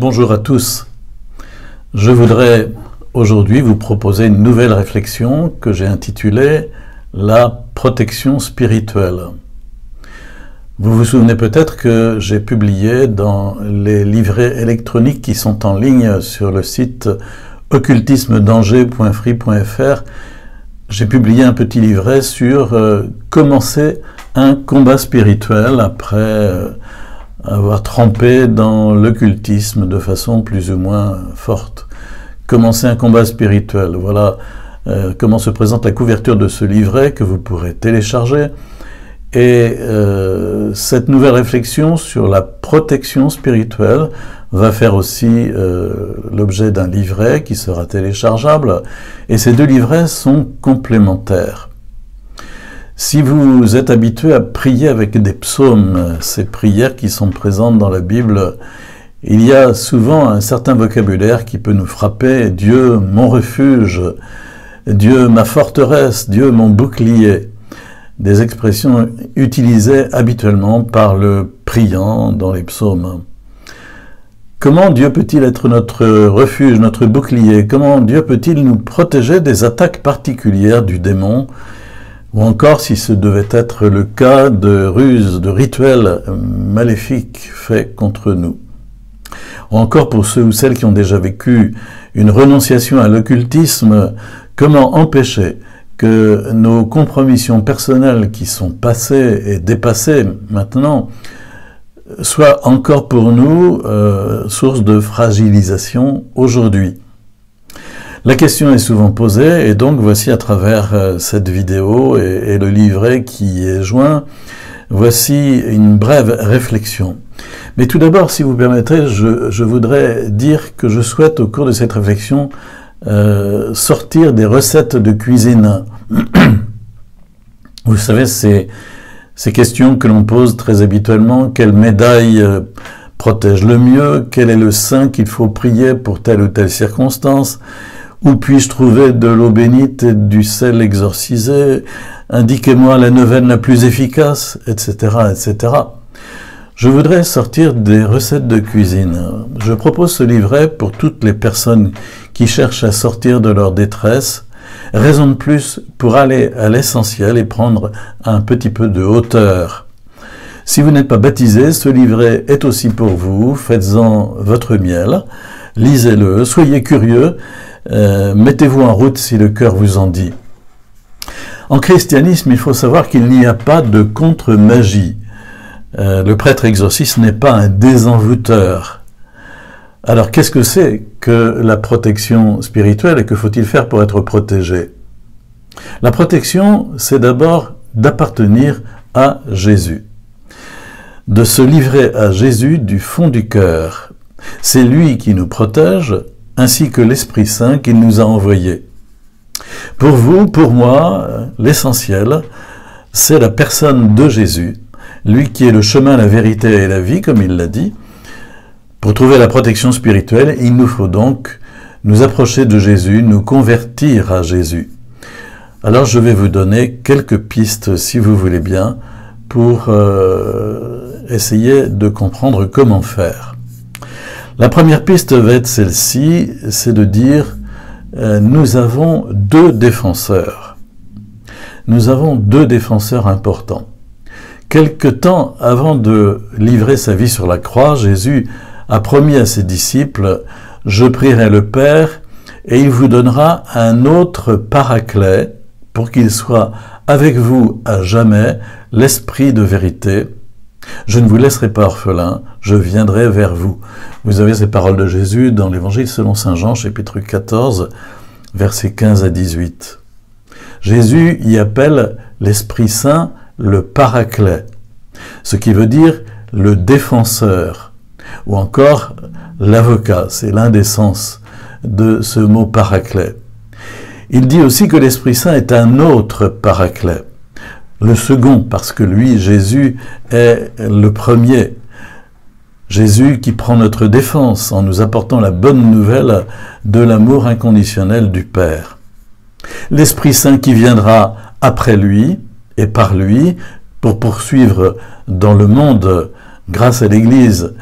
Bonjour à tous. Je voudrais aujourd'hui vous proposer une nouvelle réflexion que j'ai intitulée « La protection spirituelle ». Vous vous souvenez peut-être que j'ai publié dans les livrets électroniques qui sont en ligne sur le site occultismedanger.free.fr, j'ai publié un petit livret sur commencer un combat spirituel après avoir trempé dans l'occultisme de façon plus ou moins forte. Commencer un combat spirituel, voilà comment se présente la couverture de ce livret que vous pourrez télécharger. Et cette nouvelle réflexion sur la protection spirituelle va faire aussi l'objet d'un livret qui sera téléchargeable. Et ces deux livrets sont complémentaires. Si vous êtes habitué à prier avec des psaumes, ces prières qui sont présentes dans la Bible, il y a souvent un certain vocabulaire qui peut nous frapper. Dieu, mon refuge, Dieu, ma forteresse, Dieu, mon bouclier. Des expressions utilisées habituellement par le priant dans les psaumes. Comment Dieu peut-il être notre refuge, notre bouclier? Comment Dieu peut-il nous protéger des attaques particulières du démon? Ou encore, si ce devait être le cas, de ruses, de rituels maléfiques faits contre nous. Ou encore, pour ceux ou celles qui ont déjà vécu une renonciation à l'occultisme, comment empêcher que nos compromissions personnelles qui sont passées et dépassées maintenant soient encore pour nous source de fragilisation aujourd'hui. La question est souvent posée et donc voici à travers cette vidéo et le livret qui est joint, voici une brève réflexion. Mais tout d'abord, si vous permettrez, je voudrais dire que je souhaite au cours de cette réflexion sortir des recettes de cuisine. Vous savez, ces questions que l'on pose très habituellement, quelle médaille protège le mieux, quel est le saint qu'il faut prier pour telle ou telle circonstance, où puis-je trouver de l'eau bénite et du sel exorcisé, indiquez-moi la neuvaine la plus efficace, etc., etc. Je voudrais sortir des recettes de cuisine. Je propose ce livret pour toutes les personnes qui cherchent à sortir de leur détresse, raison de plus pour aller à l'essentiel et prendre un petit peu de hauteur. Si vous n'êtes pas baptisé, ce livret est aussi pour vous, faites-en votre miel, lisez-le, soyez curieux, mettez-vous en route si le cœur vous en dit. En christianisme, il faut savoir qu'il n'y a pas de contre-magie. Le prêtre exorciste n'est pas un désenvoûteur. Alors, qu'est-ce que c'est que la protection spirituelle et que faut-il faire pour être protégé? La protection, c'est d'abord d'appartenir à Jésus, de se livrer à Jésus du fond du cœur. C'est lui qui nous protège, ainsi que l'Esprit Saint qu'il nous a envoyé. Pour vous, pour moi, l'essentiel, c'est la personne de Jésus, lui qui est le chemin, la vérité et la vie, comme il l'a dit. Pour trouver la protection spirituelle, il nous faut donc nous approcher de Jésus, nous convertir à Jésus. Alors je vais vous donner quelques pistes, si vous voulez bien, pour essayer de comprendre comment faire. La première piste va être celle-ci, c'est de dire nous avons deux défenseurs. Nous avons deux défenseurs importants. Quelque temps avant de livrer sa vie sur la croix, Jésus a promis à ses disciples « Je prierai le Père et il vous donnera un autre paraclet pour qu'il soit avec vous à jamais, l'Esprit de vérité. Je ne vous laisserai pas orphelin, je viendrai vers vous. » Vous avez ces paroles de Jésus dans l'Évangile selon saint Jean, chapitre 14, versets 15 à 18. Jésus y appelle l'Esprit Saint le paraclet, ce qui veut dire le défenseur, ou encore l'avocat, c'est l'un des sens de ce mot paraclet. Il dit aussi que l'Esprit Saint est un autre paraclet, le second, parce que lui, Jésus, est le premier. Jésus qui prend notre défense en nous apportant la bonne nouvelle de l'amour inconditionnel du Père. L'Esprit Saint qui viendra après lui et par lui pour poursuivre dans le monde, grâce à l'Église,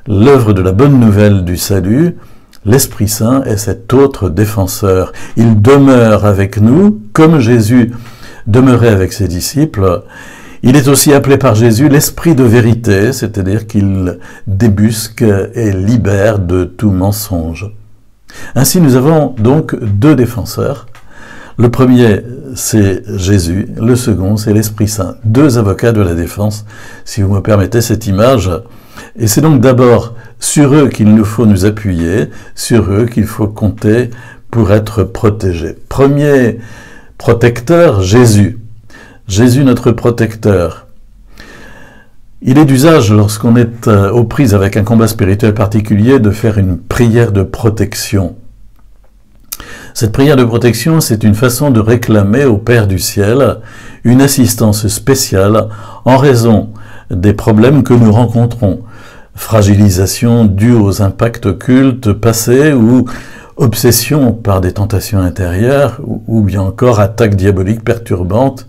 l'œuvre de la bonne nouvelle du salut, l'Esprit Saint est cet autre défenseur. Il demeure avec nous, comme Jésus demeurait avec ses disciples. Il est aussi appelé par Jésus l'Esprit de vérité, c'est-à-dire qu'il débusque et libère de tout mensonge. Ainsi, nous avons donc deux défenseurs. Le premier, c'est Jésus. Le second, c'est l'Esprit Saint. Deux avocats de la défense, si vous me permettez cette image. Et c'est donc d'abord sur eux qu'il nous faut nous appuyer, sur eux qu'il faut compter pour être protégés. Premier protecteur, Jésus. Jésus, notre protecteur. Il est d'usage, lorsqu'on est aux prises avec un combat spirituel particulier, de faire une prière de protection. Cette prière de protection, c'est une façon de réclamer au Père du ciel une assistance spéciale en raison des problèmes que nous rencontrons. Fragilisation due aux impacts occultes passés ou obsession par des tentations intérieures ou bien encore attaques diaboliques perturbantes.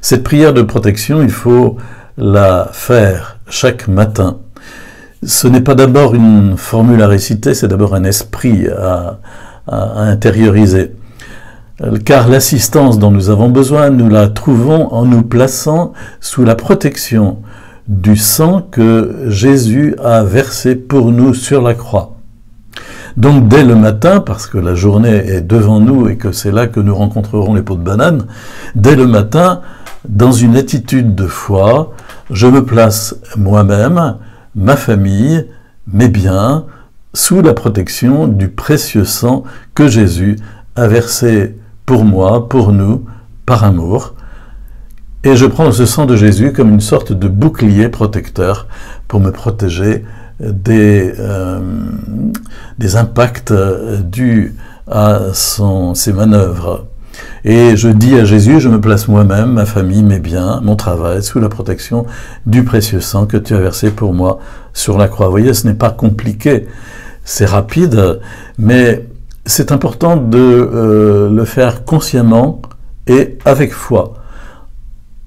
Cette prière de protection, il faut la faire chaque matin. Ce n'est pas d'abord une formule à réciter, c'est d'abord un esprit à intérioriser. Car l'assistance dont nous avons besoin, nous la trouvons en nous plaçant sous la protection du sang que Jésus a versé pour nous sur la croix. Donc dès le matin, parce que la journée est devant nous et que c'est là que nous rencontrerons les pots de banane, dès le matin, dans une attitude de foi, je me place moi-même, ma famille, mes biens, sous la protection du précieux sang que Jésus a versé pour moi, pour nous, par amour. Et je prends ce sang de Jésus comme une sorte de bouclier protecteur pour me protéger des impacts dus à ses manœuvres. Et je dis à Jésus, je me place moi-même, ma famille, mes biens, mon travail, sous la protection du précieux sang que tu as versé pour moi sur la croix. Vous voyez, ce n'est pas compliqué, c'est rapide, mais c'est important de le faire consciemment et avec foi.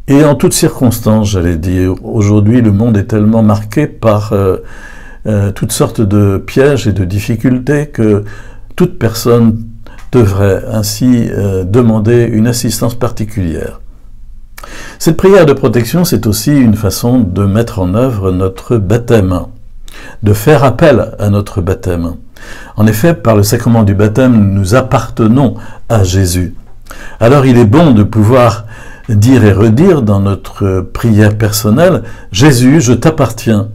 Et en toutes circonstances, j'allais dire, aujourd'hui le monde est tellement marqué par toutes sortes de pièges et de difficultés que toute personne devrait ainsi demander une assistance particulière. Cette prière de protection, c'est aussi une façon de mettre en œuvre notre baptême, de faire appel à notre baptême. En effet, par le sacrement du baptême, nous appartenons à Jésus. Alors il est bon de pouvoir dire et redire dans notre prière personnelle « Jésus, je t'appartiens »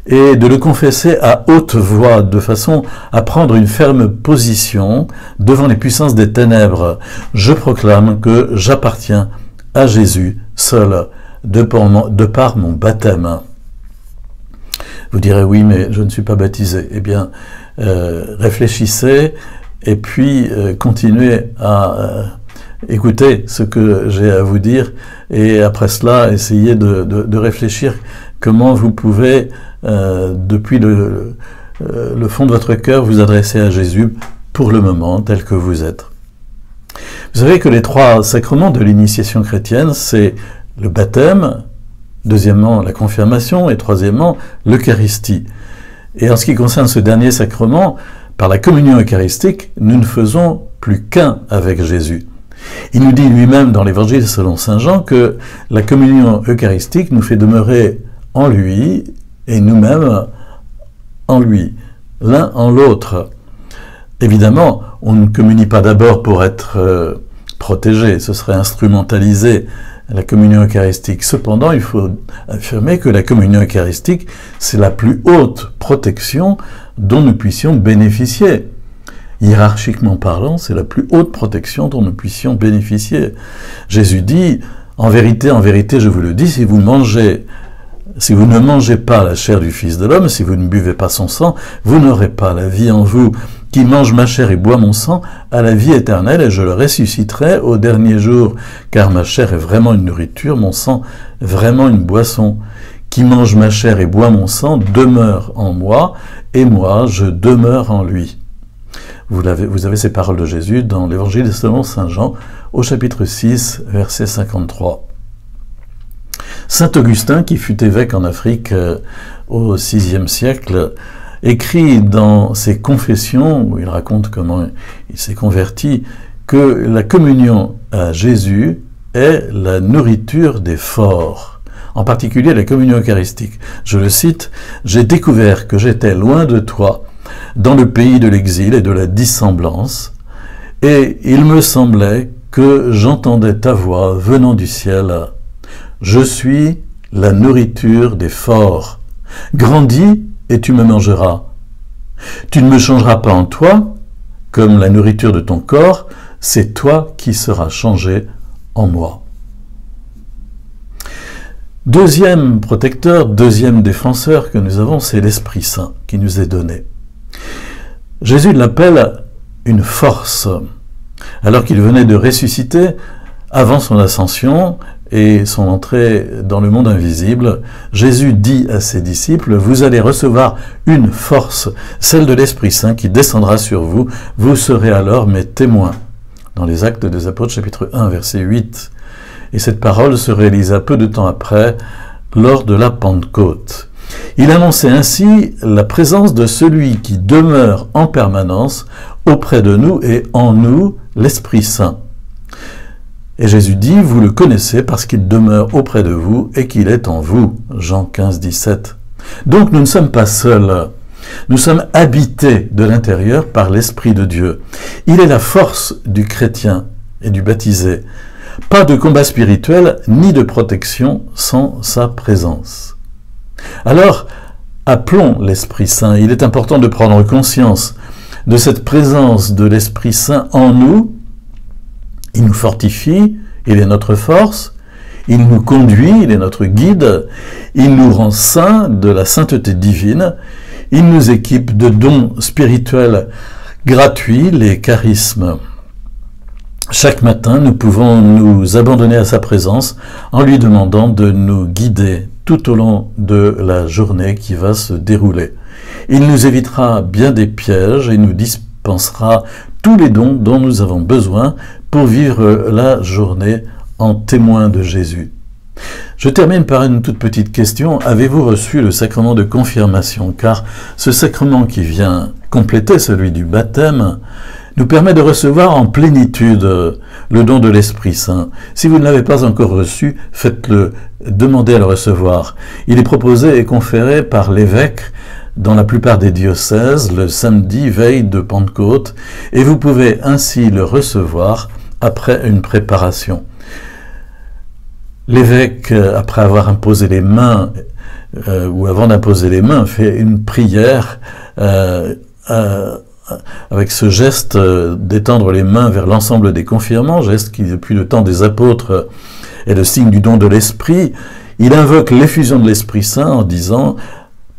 et de le confesser à haute voix, de façon à prendre une ferme position devant les puissances des ténèbres. Je proclame que j'appartiens à Jésus seul, de par mon baptême. Vous direz, oui, mais je ne suis pas baptisé. Eh bien, réfléchissez et puis continuez à écoutez ce que j'ai à vous dire et après cela, essayez de réfléchir comment vous pouvez, depuis le fond de votre cœur, vous adresser à Jésus pour le moment tel que vous êtes. Vous savez que les trois sacrements de l'initiation chrétienne, c'est le baptême, deuxièmement la confirmation et troisièmement l'Eucharistie. Et en ce qui concerne ce dernier sacrement, par la communion eucharistique, nous ne faisons plus qu'un avec Jésus. Il nous dit lui-même dans l'Évangile selon saint Jean que la communion eucharistique nous fait demeurer en lui et nous-mêmes en lui, l'un en l'autre. Évidemment, on ne communie pas d'abord pour être protégé, ce serait instrumentaliser la communion eucharistique. Cependant, il faut affirmer que la communion eucharistique, c'est la plus haute protection dont nous puissions bénéficier. Hiérarchiquement parlant, c'est la plus haute protection dont nous puissions bénéficier. Jésus dit, en vérité, je vous le dis, si vous ne mangez pas la chair du Fils de l'homme, si vous ne buvez pas son sang, vous n'aurez pas la vie en vous. Qui mange ma chair et boit mon sang a la vie éternelle et je le ressusciterai au dernier jour. Car ma chair est vraiment une nourriture, mon sang vraiment une boisson. Qui mange ma chair et boit mon sang demeure en moi et moi je demeure en lui. Vous avez ces paroles de Jésus dans l'Évangile selon saint Jean au chapitre 6, verset 53. Saint Augustin, qui fut évêque en Afrique au VIe siècle, écrit dans ses confessions, où il raconte comment il s'est converti, que la communion à Jésus est la nourriture des forts, en particulier la communion eucharistique. Je le cite, « J'ai découvert que j'étais loin de toi, dans le pays de l'exil et de la dissemblance, et il me semblait que j'entendais ta voix venant du ciel. Je suis la nourriture des forts. Grandis et tu me mangeras. Tu ne me changeras pas en toi, comme la nourriture de ton corps, c'est toi qui seras changé en moi. » Deuxième protecteur, deuxième défenseur que nous avons, c'est l'Esprit Saint qui nous est donné. Jésus l'appelle une force, alors qu'il venait de ressusciter avant son ascension et son entrée dans le monde invisible. Jésus dit à ses disciples, « Vous allez recevoir une force, celle de l'Esprit Saint qui descendra sur vous, vous serez alors mes témoins. » Dans les Actes des Apôtres, chapitre 1, verset 8. Et cette parole se réalisa peu de temps après, lors de la Pentecôte. Il annonçait ainsi la présence de celui qui demeure en permanence auprès de nous et en nous, l'Esprit Saint. Et Jésus dit, vous le connaissez parce qu'il demeure auprès de vous et qu'il est en vous. Jean 15, 17. Donc nous ne sommes pas seuls. Nous sommes habités de l'intérieur par l'Esprit de Dieu. Il est la force du chrétien et du baptisé. Pas de combat spirituel ni de protection sans sa présence. Alors, appelons l'Esprit Saint. Il est important de prendre conscience de cette présence de l'Esprit Saint en nous. Il nous fortifie, il est notre force, il nous conduit, il est notre guide, il nous rend saints de la sainteté divine, il nous équipe de dons spirituels gratuits, les charismes. Chaque matin, nous pouvons nous abandonner à sa présence en lui demandant de nous guider tout au long de la journée qui va se dérouler. Il nous évitera bien des pièges et nous dispensera tous les dons dont nous avons besoin pour vivre la journée en témoin de Jésus. Je termine par une toute petite question. Avez-vous reçu le sacrement de confirmation? Car ce sacrement qui vient compléter celui du baptême nous permet de recevoir en plénitude le don de l'Esprit Saint. Si vous ne l'avez pas encore reçu, faites-le, demandez à le recevoir. Il est proposé et conféré par l'évêque dans la plupart des diocèses le samedi veille de Pentecôte, et vous pouvez ainsi le recevoir après une préparation. L'évêque, après avoir imposé les mains, ou avant d'imposer les mains, fait une prière avec ce geste d'étendre les mains vers l'ensemble des confirmants, geste qui depuis le temps des apôtres est le signe du don de l'Esprit. Il invoque l'effusion de l'Esprit Saint en disant «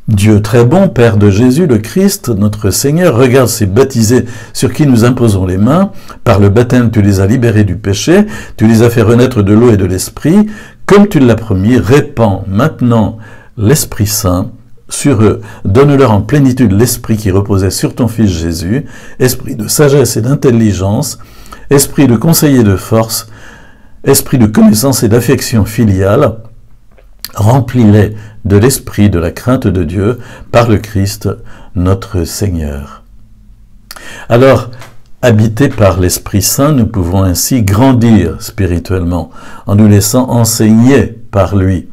Dieu très bon, Père de Jésus, le Christ, notre Seigneur, regarde ces baptisés sur qui nous imposons les mains. Par le baptême, tu les as libérés du péché, tu les as fait renaître de l'eau et de l'Esprit. Comme tu l'as promis, répands maintenant l'Esprit Saint sur eux. Donne-leur en plénitude l'Esprit qui reposait sur ton Fils Jésus, esprit de sagesse et d'intelligence, esprit de conseil et de force, esprit de connaissance et d'affection filiale. Remplis-les de l'esprit de la crainte de Dieu par le Christ notre Seigneur. » Alors, habités par l'Esprit Saint, nous pouvons ainsi grandir spirituellement en nous laissant enseigner par lui.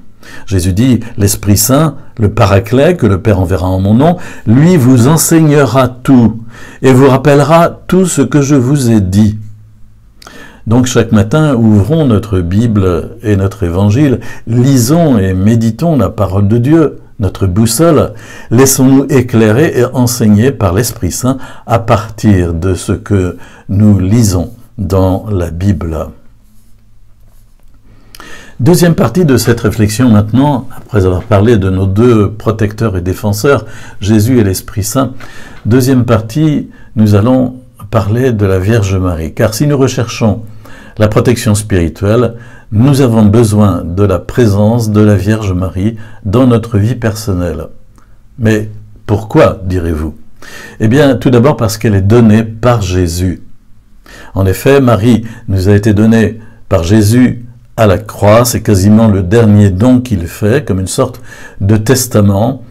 Jésus dit, l'Esprit Saint, le Paraclet, que le Père enverra en mon nom, lui vous enseignera tout et vous rappellera tout ce que je vous ai dit. Donc chaque matin, ouvrons notre Bible et notre Évangile, lisons et méditons la parole de Dieu, notre boussole, laissons-nous éclairer et enseigner par l'Esprit Saint à partir de ce que nous lisons dans la Bible. Deuxième partie de cette réflexion maintenant, après avoir parlé de nos deux protecteurs et défenseurs, Jésus et l'Esprit Saint. Deuxième partie, nous allons parler de la Vierge Marie. Car si nous recherchons la protection spirituelle, nous avons besoin de la présence de la Vierge Marie dans notre vie personnelle. Mais pourquoi, direz-vous? Eh bien, tout d'abord parce qu'elle est donnée par Jésus. En effet, Marie nous a été donnée par Jésus à la croix. C'est quasiment le dernier don qu'il fait, comme une sorte de testament,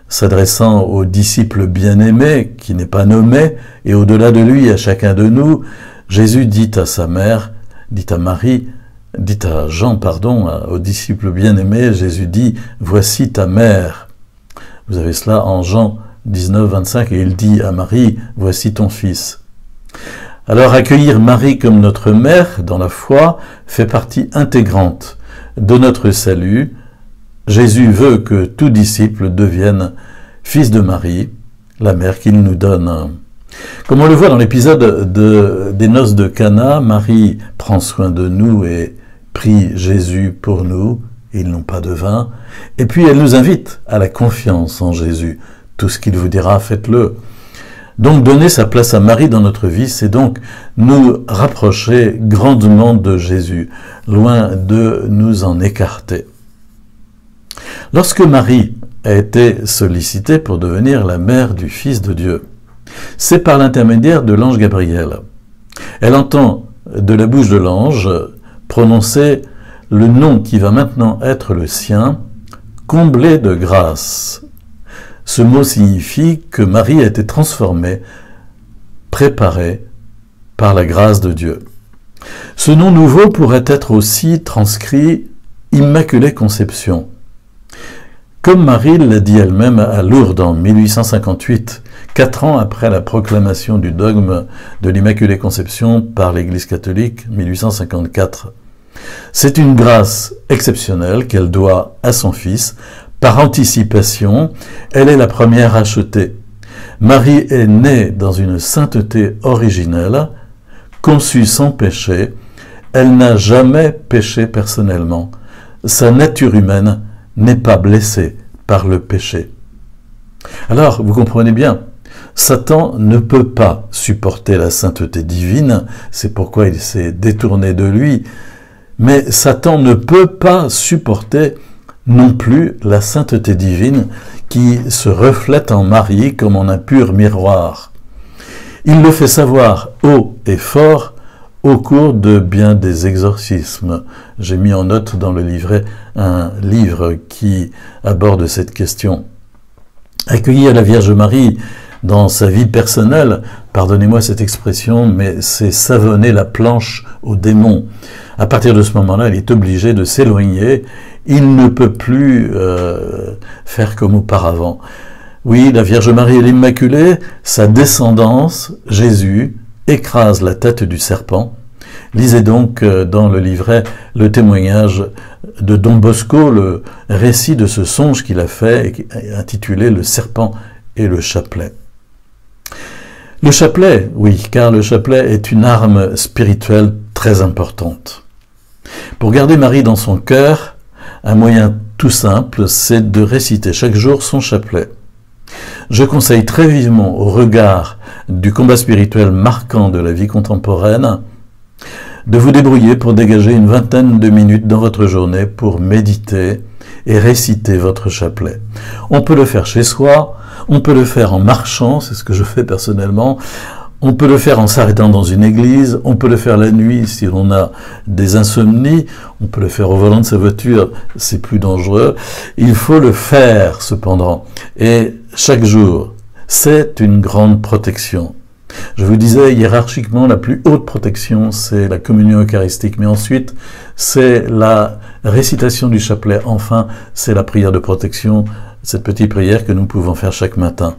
s'adressant aux disciples bien-aimés, qui n'est pas nommé, et au-delà de lui, à chacun de nous. Jésus dit à sa mère, dit à Marie, dit à Jean, aux disciples bien-aimés, Jésus dit, « Voici ta mère ». Vous avez cela en Jean 19, 25, et il dit à Marie, « Voici ton fils ». Alors accueillir Marie comme notre mère dans la foi fait partie intégrante de notre salut. Jésus veut que tout disciple devienne fils de Marie, la mère qu'il nous donne. Comme on le voit dans l'épisode des noces de Cana, Marie prend soin de nous et prie Jésus pour nous, ils n'ont pas de vin, et puis elle nous invite à la confiance en Jésus. Tout ce qu'il vous dira, faites-le. Donc donner sa place à Marie dans notre vie, c'est donc nous rapprocher grandement de Jésus, loin de nous en écarter. Lorsque Marie a été sollicitée pour devenir la mère du Fils de Dieu, c'est par l'intermédiaire de l'ange Gabriel. Elle entend de la bouche de l'ange prononcer le nom qui va maintenant être le sien, comblé de grâce. Ce mot signifie que Marie a été transformée, préparée par la grâce de Dieu. Ce nom nouveau pourrait être aussi transcrit « Immaculée Conception ». Comme Marie l'a dit elle-même à Lourdes en 1858, 4 ans après la proclamation du dogme de l'Immaculée Conception par l'Église catholique, 1854. C'est une grâce exceptionnelle qu'elle doit à son Fils. Par anticipation, elle est la première achetée. Marie est née dans une sainteté originelle, conçue sans péché. Elle n'a jamais péché personnellement. Sa nature humaine n'est pas blessée par le péché. Alors, vous comprenez bien, Satan ne peut pas supporter la sainteté divine, c'est pourquoi il s'est détourné de lui, mais Satan ne peut pas supporter non plus la sainteté divine qui se reflète en Marie comme en un pur miroir. Il le fait savoir haut et fort au cours de bien des exorcismes. J'ai mis en note dans le livret un livre qui aborde cette question. Accueillir la Vierge Marie dans sa vie personnelle, pardonnez-moi cette expression, mais c'est savonner la planche au démon. À partir de ce moment-là, il est obligé de s'éloigner. Il ne peut plus faire comme auparavant. Oui, la Vierge Marie est l'Immaculée, sa descendance, Jésus, écrase la tête du serpent. Lisez donc dans le livret le témoignage de Don Bosco, le récit de ce songe qu'il a fait, intitulé « Le serpent et le chapelet ». Le chapelet, oui, car le chapelet est une arme spirituelle très importante. Pour garder Marie dans son cœur, un moyen tout simple, c'est de réciter chaque jour son chapelet. Je conseille très vivement, au regard du combat spirituel marquant de la vie contemporaine, de vous débrouiller pour dégager une vingtaine de minutes dans votre journée pour méditer et réciter votre chapelet. On peut le faire chez soi, on peut le faire en marchant, c'est ce que je fais personnellement, on peut le faire en s'arrêtant dans une église, on peut le faire la nuit si l'on a des insomnies, on peut le faire au volant de sa voiture, c'est plus dangereux. Il faut le faire cependant, et chaque jour, c'est une grande protection. Je vous disais, hiérarchiquement, la plus haute protection, c'est la communion eucharistique, mais ensuite, c'est la récitation du chapelet. Enfin, c'est la prière de protection, cette petite prière que nous pouvons faire chaque matin.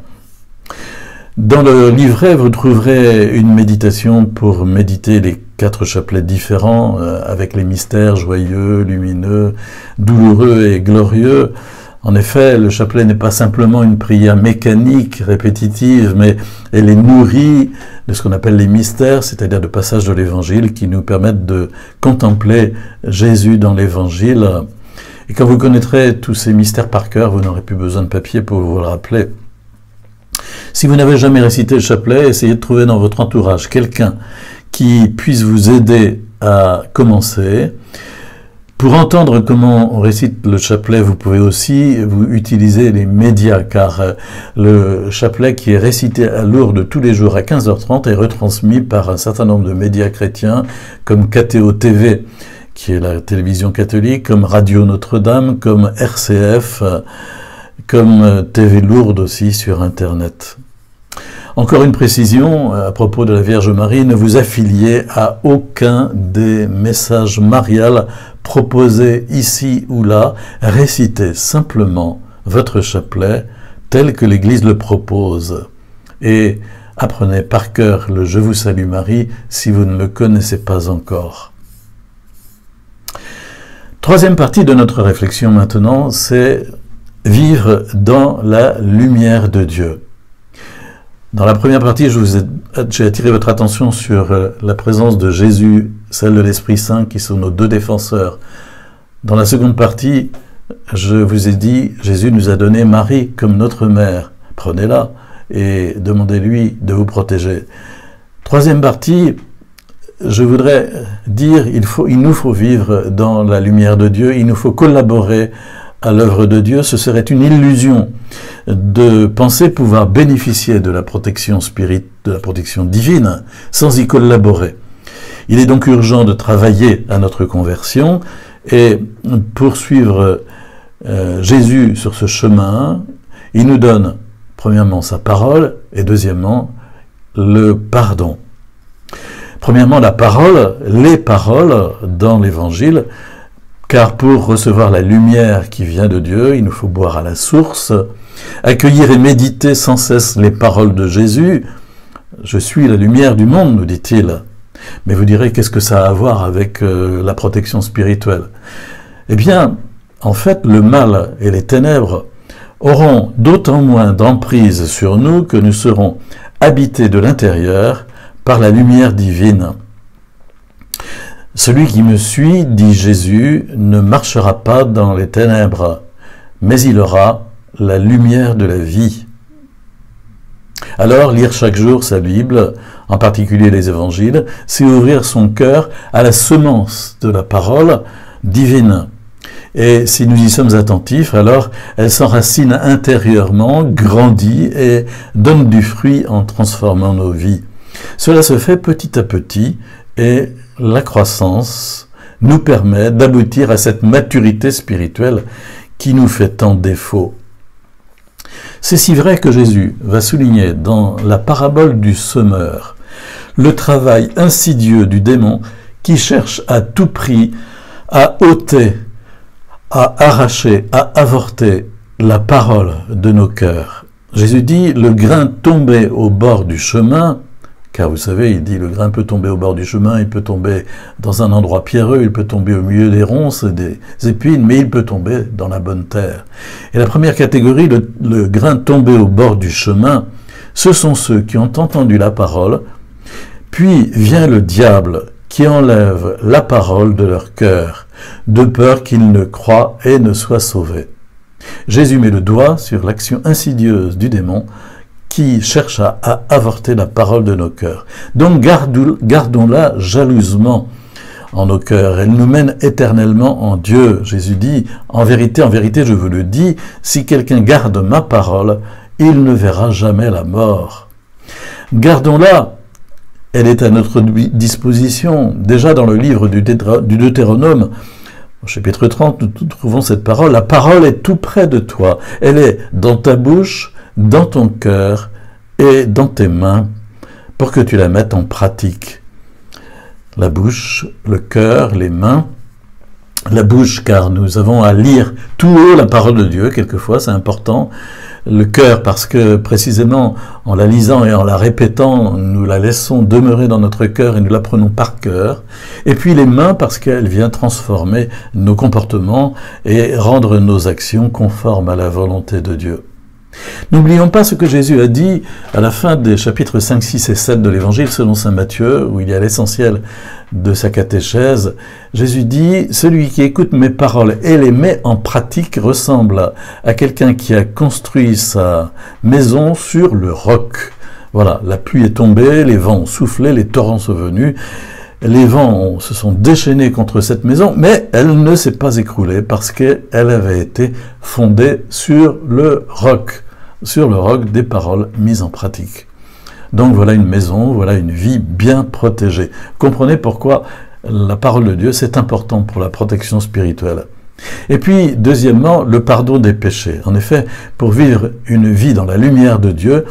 Dans le livret, vous trouverez une méditation pour méditer les 4 chapelets différents, avec les mystères joyeux, lumineux, douloureux et glorieux. En effet, le chapelet n'est pas simplement une prière mécanique, répétitive, mais elle est nourrie de ce qu'on appelle les mystères, c'est-à-dire de passages de l'Évangile qui nous permettent de contempler Jésus dans l'Évangile. Et quand vous connaîtrez tous ces mystères par cœur, vous n'aurez plus besoin de papier pour vous le rappeler. Si vous n'avez jamais récité le chapelet, essayez de trouver dans votre entourage quelqu'un qui puisse vous aider à commencer. Pour entendre comment on récite le chapelet, vous pouvez aussi vous utiliser les médias, car le chapelet qui est récité à Lourdes tous les jours à 15h30 est retransmis par un certain nombre de médias chrétiens, comme KTO TV, qui est la télévision catholique, comme Radio Notre-Dame, comme RCF, comme TV Lourdes aussi sur Internet. Encore une précision à propos de la Vierge Marie, ne vous affiliez à aucun des messages mariales proposés ici ou là, récitez simplement votre chapelet tel que l'Église le propose. Et apprenez par cœur le Je vous salue Marie si vous ne le connaissez pas encore. Troisième partie de notre réflexion maintenant, c'est vivre dans la lumière de Dieu. Dans la première partie, j'ai attiré votre attention sur la présence de Jésus, celle de l'Esprit Saint, qui sont nos deux défenseurs. Dans la seconde partie, je vous ai dit, Jésus nous a donné Marie comme notre mère. Prenez-la et demandez-lui de vous protéger. Troisième partie, je voudrais dire, il nous faut vivre dans la lumière de Dieu, il nous faut collaborer à l'œuvre de Dieu. Ce serait une illusion de penser pouvoir bénéficier de la protection de la protection divine sans y collaborer. Il est donc urgent de travailler à notre conversion et poursuivre Jésus sur ce chemin. Il nous donne premièrement sa parole et deuxièmement le pardon. Premièrement la parole, les paroles dans l'Évangile, car pour recevoir la lumière qui vient de Dieu, il nous faut boire à la source, accueillir et méditer sans cesse les paroles de Jésus. « Je suis la lumière du monde », nous dit-il. Mais vous direz, qu'est-ce que ça a à voir avec la protection spirituelle? Eh bien, en fait, le mal et les ténèbres auront d'autant moins d'emprise sur nous que nous serons habités de l'intérieur par la lumière divine. Celui qui me suit, dit Jésus, ne marchera pas dans les ténèbres, mais il aura la lumière de la vie. Alors, lire chaque jour sa Bible, en particulier les évangiles, c'est ouvrir son cœur à la semence de la parole divine. Et si nous y sommes attentifs, alors elle s'enracine intérieurement, grandit et donne du fruit en transformant nos vies. Cela se fait petit à petit et la croissance nous permet d'aboutir à cette maturité spirituelle qui nous fait tant défaut. C'est si vrai que Jésus va souligner dans la parabole du semeur le travail insidieux du démon qui cherche à tout prix à ôter, à arracher, à avorter la parole de nos cœurs. Jésus dit, le grain tombé au bord du chemin, car vous savez, il dit, le grain peut tomber au bord du chemin, il peut tomber dans un endroit pierreux, il peut tomber au milieu des ronces, des épines, mais il peut tomber dans la bonne terre. Et la première catégorie, le grain tombé au bord du chemin, ce sont ceux qui ont entendu la parole, puis vient le diable qui enlève la parole de leur cœur, de peur qu'ils ne croient et ne soient sauvés. Jésus met le doigt sur l'action insidieuse du démon qui cherche à avorter la parole de nos cœurs. Donc gardons-la jalousement en nos cœurs. Elle nous mène éternellement en Dieu. Jésus dit, en vérité, je vous le dis, si quelqu'un garde ma parole, il ne verra jamais la mort. Gardons-la. Elle est à notre disposition. Déjà dans le livre du Deutéronome, au chapitre 30, nous trouvons cette parole. La parole est tout près de toi. Elle est dans ta bouche, dans ton cœur et dans tes mains pour que tu la mettes en pratique. La bouche, le cœur, les mains. La bouche, car nous avons à lire tout haut la parole de Dieu, quelquefois, c'est important. Le cœur, parce que précisément en la lisant et en la répétant, nous la laissons demeurer dans notre cœur et nous l'apprenons par cœur. Et puis les mains, parce qu'elle vient transformer nos comportements et rendre nos actions conformes à la volonté de Dieu. N'oublions pas ce que Jésus a dit à la fin des chapitres 5, 6 et 7 de l'Évangile selon saint Matthieu, où il y a l'essentiel de sa catéchèse. Jésus dit « Celui qui écoute mes paroles et les met en pratique ressemble à quelqu'un qui a construit sa maison sur le roc. » Voilà, la pluie est tombée, les vents ont soufflé, les torrents sont venus. Les vents se sont déchaînés contre cette maison, mais elle ne s'est pas écroulée parce qu'elle avait été fondée sur le roc des paroles mises en pratique. Donc voilà une maison, voilà une vie bien protégée. Comprenez pourquoi la parole de Dieu, c'est important pour la protection spirituelle. Et puis, deuxièmement, le pardon des péchés. En effet, pour vivre une vie dans la lumière de Dieu,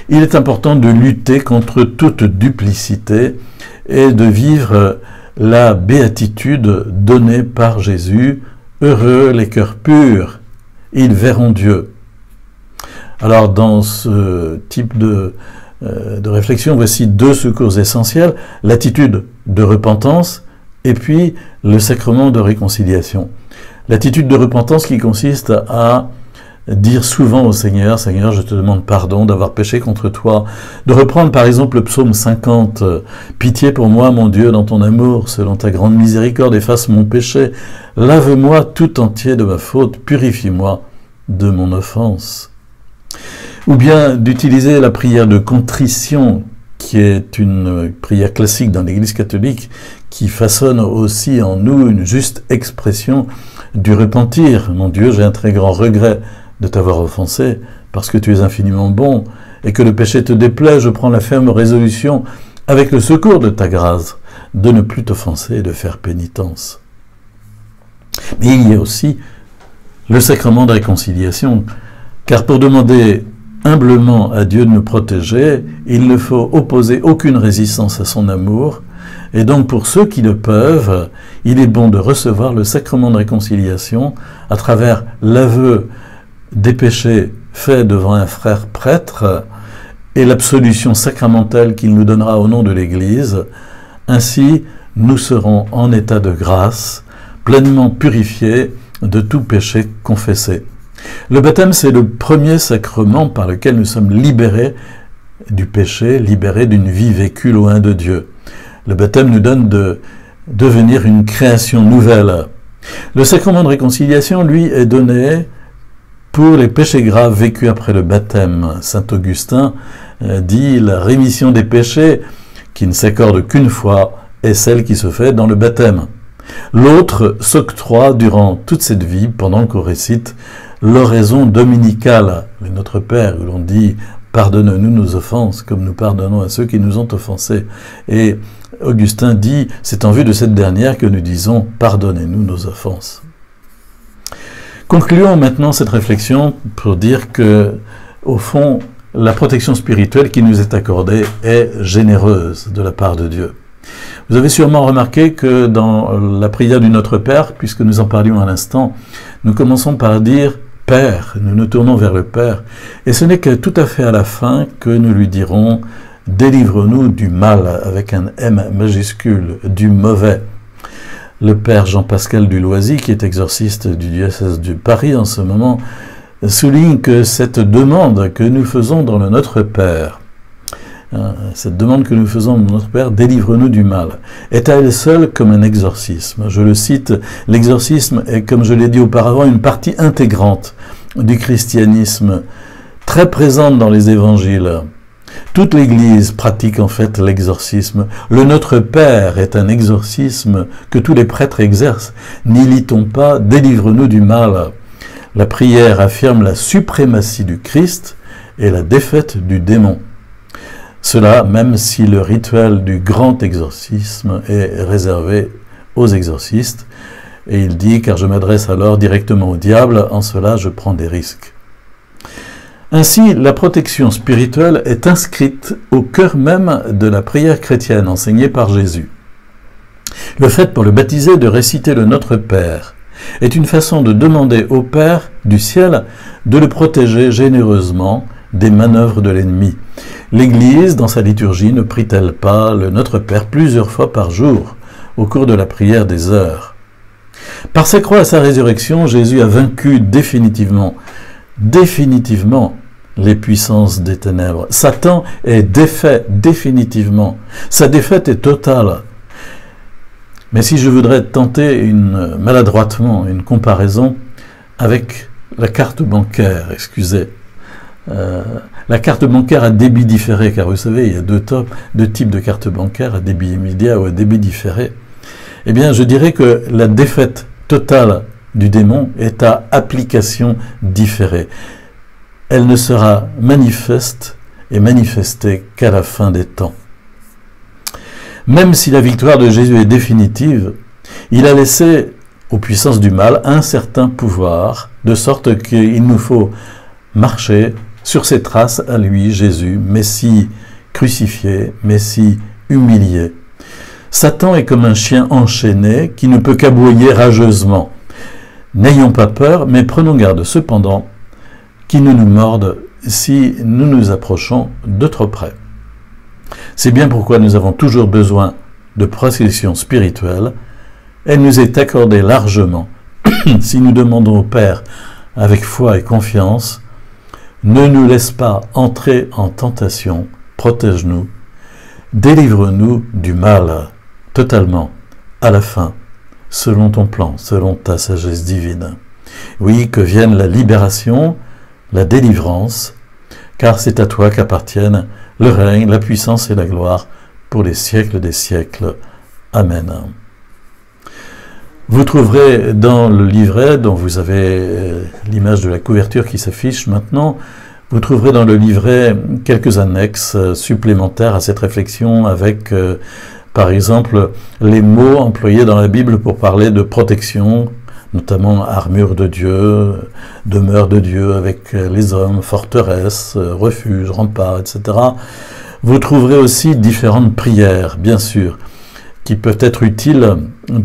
il est important de lutter contre toute duplicité et de vivre la béatitude donnée par Jésus. Heureux les cœurs purs, ils verront Dieu. Alors, dans ce type de réflexion, voici deux secours essentiels, l'attitude de repentance et puis le sacrement de réconciliation. L'attitude de repentance qui consiste à dire souvent au Seigneur, Seigneur, je te demande pardon d'avoir péché contre toi. De reprendre par exemple le psaume 50, Pitié pour moi, mon Dieu, dans ton amour, selon ta grande miséricorde, efface mon péché. Lave-moi tout entier de ma faute, purifie-moi de mon offense. Ou bien d'utiliser la prière de contrition, qui est une prière classique dans l'Église catholique, qui façonne aussi en nous une juste expression du repentir. Mon Dieu, j'ai un très grand regret de t'avoir offensé, parce que tu es infiniment bon, et que le péché te déplaît, je prends la ferme résolution, avec le secours de ta grâce, de ne plus t'offenser et de faire pénitence. Mais il y a aussi le sacrement de réconciliation, car pour demander humblement à Dieu de nous protéger, il ne faut opposer aucune résistance à son amour, et donc pour ceux qui le peuvent, il est bon de recevoir le sacrement de réconciliation à travers l'aveu des péchés faits devant un frère prêtre et l'absolution sacramentelle qu'il nous donnera au nom de l'Église. Ainsi, nous serons en état de grâce, pleinement purifiés de tout péché confessé. Le baptême, c'est le premier sacrement par lequel nous sommes libérés du péché, libérés d'une vie vécue loin de Dieu. Le baptême nous donne de devenir une création nouvelle. Le sacrement de réconciliation, lui, est donné pour les péchés graves vécus après le baptême. Saint Augustin dit « La rémission des péchés, qui ne s'accorde qu'une fois, est celle qui se fait dans le baptême. L'autre s'octroie durant toute cette vie, pendant qu'on récite l'oraison dominicale, le Notre Père, où l'on dit « Pardonne-nous nos offenses, comme nous pardonnons à ceux qui nous ont offensés. » Et Augustin dit « C'est en vue de cette dernière que nous disons « Pardonnez-nous nos offenses. » Concluons maintenant cette réflexion pour dire que, au fond, la protection spirituelle qui nous est accordée est généreuse de la part de Dieu. Vous avez sûrement remarqué que dans la prière du Notre Père, puisque nous en parlions à l'instant, nous commençons par dire « Père », nous nous tournons vers le Père, et ce n'est que tout à fait à la fin que nous lui dirons « Délivre-nous du mal » avec un M majuscule, du mauvais. Le Père Jean-Pascal Duloisy, qui est exorciste du diocèse de Paris en ce moment, souligne que cette demande que nous faisons dans le Notre Père, cette demande que nous faisons dans notre Père, délivre-nous du mal, est à elle seule comme un exorcisme. Je le cite, l'exorcisme est, comme je l'ai dit auparavant, une partie intégrante du christianisme, très présente dans les évangiles. Toute l'Église pratique en fait l'exorcisme. Le Notre Père est un exorcisme que tous les prêtres exercent. N'y lit-on pas, délivre-nous du mal. La prière affirme la suprématie du Christ et la défaite du démon. Cela, même si le rituel du grand exorcisme est réservé aux exorcistes. Et il dit, car je m'adresse alors directement au diable, en cela je prends des risques. Ainsi, la protection spirituelle est inscrite au cœur même de la prière chrétienne enseignée par Jésus. Le fait pour le baptisé de réciter le Notre Père est une façon de demander au Père du ciel de le protéger généreusement des manœuvres de l'ennemi. L'Église, dans sa liturgie, ne prie-t-elle pas le Notre Père plusieurs fois par jour au cours de la prière des heures? Par sa croix et sa résurrection, Jésus a vaincu définitivement les puissances des ténèbres. Satan est défait définitivement. Sa défaite est totale. Mais si je voudrais tenter maladroitement une comparaison avec la carte bancaire, excusez, la carte bancaire à débit différé, car vous savez, il y a deux types de cartes bancaires, à débit immédiat ou à débit différé. Eh bien, je dirais que la défaite totale du démon est à application différée. Elle ne sera manifeste et manifestée qu'à la fin des temps. Même si la victoire de Jésus est définitive, il a laissé aux puissances du mal un certain pouvoir, de sorte qu'il nous faut marcher sur ses traces à lui, Jésus, Messie crucifié, Messie humilié. Satan est comme un chien enchaîné qui ne peut qu'aboyer rageusement. N'ayons pas peur, mais prenons garde cependant qu'il ne nous morde si nous nous approchons de trop près. C'est bien pourquoi nous avons toujours besoin de protection spirituelle. Elle nous est accordée largement si nous demandons au Père avec foi et confiance. Ne nous laisse pas entrer en tentation, protège-nous, délivre-nous du mal, totalement, à la fin, selon ton plan, selon ta sagesse divine. Oui, que vienne la libération, la délivrance, car c'est à toi qu'appartiennent le règne, la puissance et la gloire pour les siècles des siècles. Amen. Vous trouverez dans le livret, dont vous avez l'image de la couverture qui s'affiche maintenant, vous trouverez dans le livret quelques annexes supplémentaires à cette réflexion avec, par exemple, les mots employés dans la Bible pour parler de protection, notamment armure de Dieu, demeure de Dieu avec les hommes, forteresse, refuge, rempart, etc. Vous trouverez aussi différentes prières, bien sûr, qui peuvent être utiles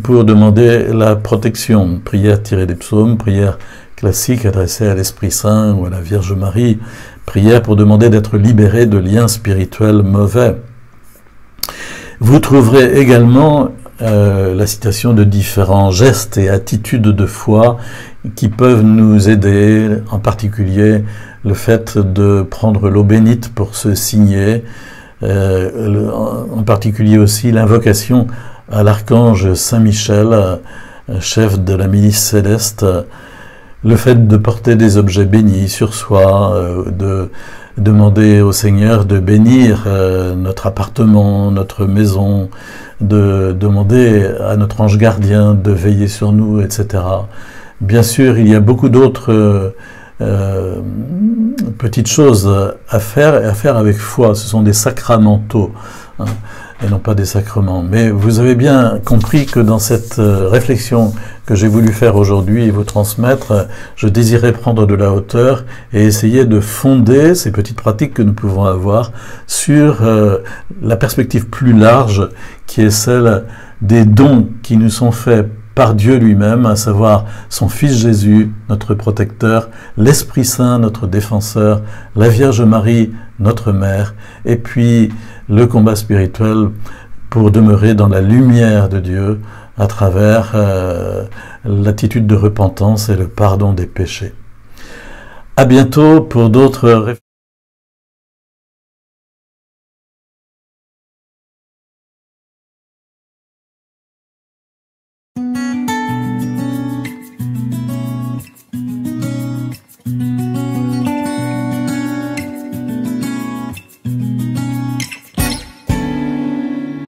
pour demander la protection. Prière tirée des psaumes, prière classique adressée à l'Esprit Saint ou à la Vierge Marie, prière pour demander d'être libéré de liens spirituels mauvais. Vous trouverez également la citation de différents gestes et attitudes de foi qui peuvent nous aider, en particulier le fait de prendre l'eau bénite pour se signer, en particulier aussi l'invocation à l'archange Saint-Michel, chef de la milice céleste, le fait de porter des objets bénis sur soi, de demander au Seigneur de bénir notre appartement, notre maison, de demander à notre ange gardien de veiller sur nous, etc. Bien sûr, il y a beaucoup d'autres petites choses à faire, et à faire avec foi. Ce sont des sacramentaux, hein, et non pas des sacrements. Mais vous avez bien compris que dans cette réflexion que j'ai voulu faire aujourd'hui et vous transmettre, je désirais prendre de la hauteur et essayer de fonder ces petites pratiques que nous pouvons avoir sur la perspective plus large qui est celle des dons qui nous sont faits par Dieu lui-même, à savoir son Fils Jésus, notre protecteur, l'Esprit Saint, notre défenseur, la Vierge Marie, notre mère, et puis le combat spirituel pour demeurer dans la lumière de Dieu à travers l'attitude de repentance et le pardon des péchés. À bientôt pour d'autres réflexions.